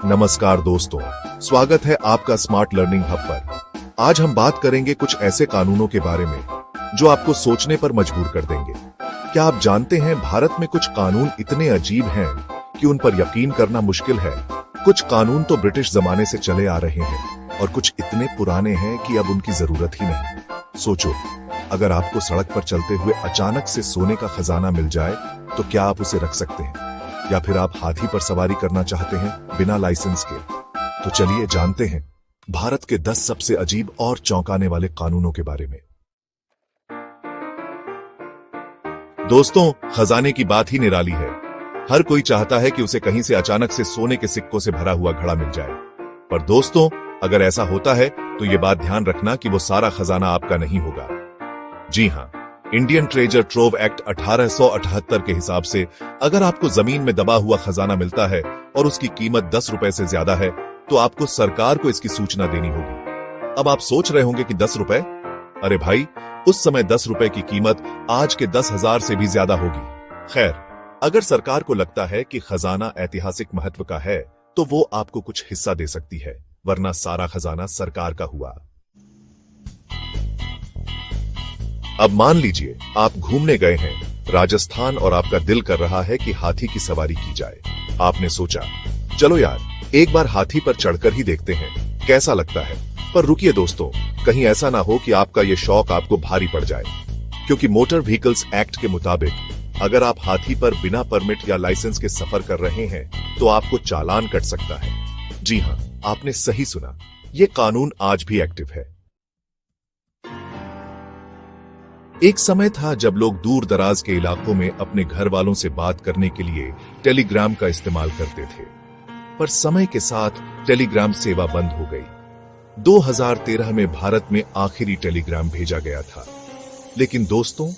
नमस्कार दोस्तों, स्वागत है आपका स्मार्ट लर्निंग हब पर। आज हम बात करेंगे कुछ ऐसे कानूनों के बारे में जो आपको सोचने पर मजबूर कर देंगे। क्या आप जानते हैं भारत में कुछ कानून इतने अजीब हैं कि उन पर यकीन करना मुश्किल है। कुछ कानून तो ब्रिटिश जमाने से चले आ रहे हैं और कुछ इतने पुराने हैं कि अब उनकी जरूरत ही नहीं। सोचो, अगर आपको सड़क पर चलते हुए अचानक से सोने का खजाना मिल जाए तो क्या आप उसे रख सकते हैं? या फिर आप हाथी पर सवारी करना चाहते हैं बिना लाइसेंस के? तो चलिए जानते हैं भारत के 10 सबसे अजीब और चौंकाने वाले कानूनों के बारे में। दोस्तों, खजाने की बात ही निराली है। हर कोई चाहता है कि उसे कहीं से अचानक से सोने के सिक्कों से भरा हुआ घड़ा मिल जाए। पर दोस्तों, अगर ऐसा होता है तो यह बात ध्यान रखना कि वो सारा खजाना आपका नहीं होगा। जी हां, इंडियन ट्रेजर ट्रोव एक्ट 1878 के हिसाब से अगर आपको जमीन में दबा हुआ खजाना मिलता है और उसकी कीमत 10 रुपए से ज्यादा है तो आपको सरकार को इसकी सूचना देनी होगी। अब आप सोच रहे होंगे कि 10 रुपए? अरे भाई, उस समय 10 रुपए की कीमत आज के 10,000 से भी ज्यादा होगी। खैर, अगर सरकार को लगता है कि खजाना ऐतिहासिक महत्व का है तो वो आपको कुछ हिस्सा दे सकती है, वरना सारा खजाना सरकार का हुआ। अब मान लीजिए आप घूमने गए हैं राजस्थान और आपका दिल कर रहा है कि हाथी की सवारी की जाए। आपने सोचा, चलो यार, एक बार हाथी पर चढ़कर ही देखते हैं कैसा लगता है। पर रुकिए दोस्तों, कहीं ऐसा ना हो कि आपका यह शौक आपको भारी पड़ जाए, क्योंकि मोटर व्हीकल्स एक्ट के मुताबिक अगर आप हाथी पर बिना परमिट या लाइसेंस के सफर कर रहे हैं तो आपको चालान कट सकता है। जी हां, आपने सही सुना, यह कानून आज भी एक्टिव है। एक समय था जब लोग दूर दराज के इलाकों में अपने घर वालों से बात करने के लिए टेलीग्राम का इस्तेमाल करते थे। पर समय के साथ टेलीग्राम सेवा बंद हो गई। 2013 में भारत में आखिरी टेलीग्राम भेजा गया था। लेकिन दोस्तों,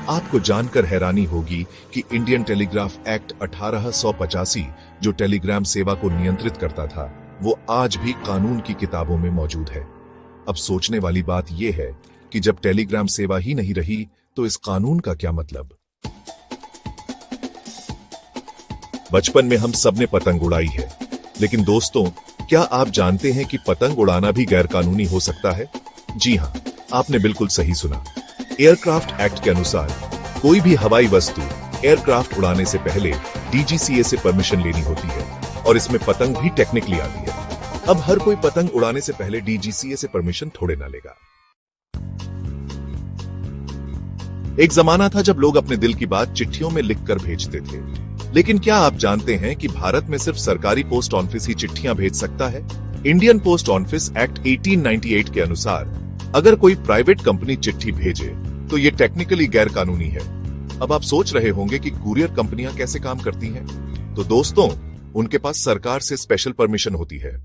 आपको जानकर हैरानी होगी कि इंडियन टेलीग्राफ एक्ट 1885 जो टेलीग्राम सेवा को नियंत्रित करता था, वो आज भी कानून की किताबों में मौजूद है। अब सोचने वाली बात यह है कि जब टेलीग्राम सेवा ही नहीं रही तो इस कानून का क्या मतलब? बचपन में हम सबने पतंग उड़ाई है, लेकिन दोस्तों, क्या आप जानते हैं कि पतंग उड़ाना भी गैरकानूनी हो सकता है? जी हां, आपने बिल्कुल सही सुना। एयरक्राफ्ट एक्ट के अनुसार कोई भी हवाई वस्तु एयरक्राफ्ट उड़ाने से पहले डीजीसीए से परमिशन लेनी होती है, और इसमें पतंग भी टेक्निकली आती है। अब हर कोई पतंग उड़ाने से पहले डीजीसीए से परमिशन थोड़े ना लेगा। एक जमाना था जब लोग अपने दिल की बात चिट्ठियों में लिखकर भेजते थे। लेकिन क्या आप जानते हैं कि भारत में सिर्फ सरकारी पोस्ट ऑफिस ही चिट्ठियां भेज सकता है? इंडियन पोस्ट ऑफिस एक्ट 1898 के अनुसार अगर कोई प्राइवेट कंपनी चिट्ठी भेजे तो ये टेक्निकली गैर कानूनी है। अब आप सोच रहे होंगे कि कुरियर कंपनियां कैसे काम करती हैं? तो दोस्तों, उनके पास सरकार से स्पेशल परमिशन होती है।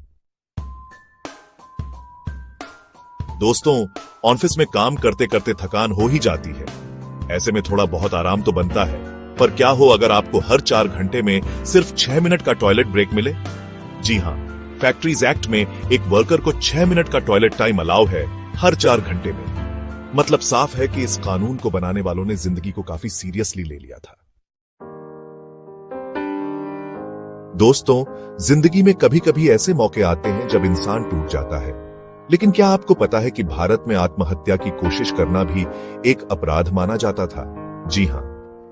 दोस्तों, ऑफिस में काम करते करते थकान हो ही जाती है। ऐसे में थोड़ा बहुत आराम तो बनता है। पर क्या हो अगर आपको हर 4 घंटे में सिर्फ 6 मिनट का टॉयलेट ब्रेक मिले? जी हां, फैक्ट्रीज एक्ट में एक वर्कर को 6 मिनट का टॉयलेट टाइम अलाउ है हर 4 घंटे में। मतलब साफ है कि इस कानून को बनाने वालों ने जिंदगी को काफी सीरियसली ले लिया था। दोस्तों, जिंदगी में कभी कभी ऐसे मौके आते हैं जब इंसान टूट जाता है। लेकिन क्या आपको पता है कि भारत में आत्महत्या की कोशिश करना भी एक अपराध माना जाता था? जी हां,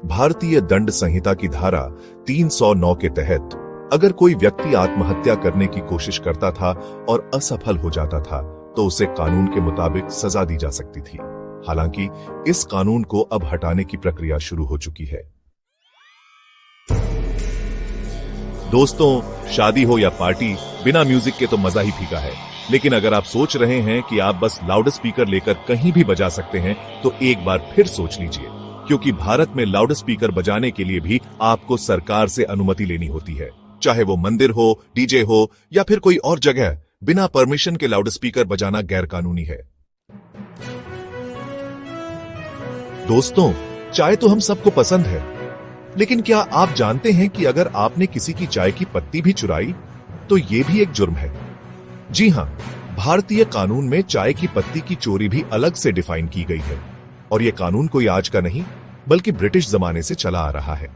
भारतीय दंड संहिता की धारा 309 के तहत अगर कोई व्यक्ति आत्महत्या करने की कोशिश करता था और असफल हो जाता था तो उसे कानून के मुताबिक सजा दी जा सकती थी। हालांकि इस कानून को अब हटाने की प्रक्रिया शुरू हो चुकी है। दोस्तों, शादी हो या पार्टी, बिना म्यूजिक के तो मजा ही फीका है। लेकिन अगर आप सोच रहे हैं कि आप बस लाउड स्पीकर लेकर कहीं भी बजा सकते हैं तो एक बार फिर सोच लीजिए, क्योंकि भारत में लाउड स्पीकर बजाने के लिए भी आपको सरकार से अनुमति लेनी होती है। चाहे वो मंदिर हो, डीजे हो या फिर कोई और जगह, बिना परमिशन के लाउड स्पीकर बजाना गैरकानूनी है। दोस्तों, चाय तो हम सबको पसंद है, लेकिन क्या आप जानते हैं कि अगर आपने किसी की चाय की पत्ती भी चुराई तो यह भी एक जुर्म है? जी हां, भारतीय कानून में चाय की पत्ती की चोरी भी अलग से डिफाइन की गई है। और यह कानून कोई आज का नहीं, बल्कि ब्रिटिश जमाने से चला आ रहा है।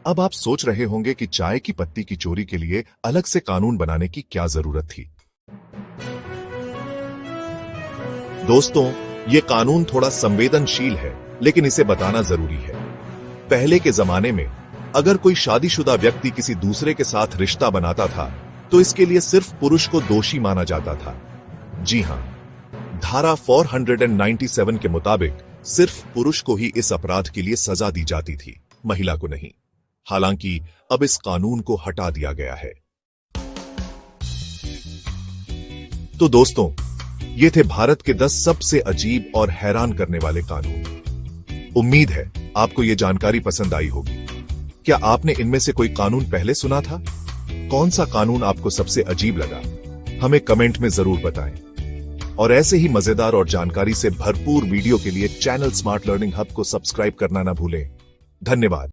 अब आप सोच रहे होंगे कि चाय की पत्ती की चोरी के लिए अलग से कानून बनाने की क्या जरूरत थी। दोस्तों, ये कानून थोड़ा संवेदनशील है, लेकिन इसे बताना जरूरी है। पहले के जमाने में अगर कोई शादीशुदा व्यक्ति किसी दूसरे के साथ रिश्ता बनाता था तो इसके लिए सिर्फ पुरुष को दोषी माना जाता था। जी हां, धारा 497 के मुताबिक सिर्फ पुरुष को ही इस अपराध के लिए सजा दी जाती थी, महिला को नहीं। हालांकि अब इस कानून को हटा दिया गया है। तो दोस्तों, ये थे भारत के 10 सबसे अजीब और हैरान करने वाले कानून। उम्मीद है आपको ये जानकारी पसंद आई होगी। क्या आपने इनमें से कोई कानून पहले सुना था? कौन सा कानून आपको सबसे अजीब लगा? हमें कमेंट में जरूर बताएं। और ऐसे ही मजेदार और जानकारी से भरपूर वीडियो के लिए चैनल स्मार्ट लर्निंग हब को सब्सक्राइब करना ना भूलें। धन्यवाद।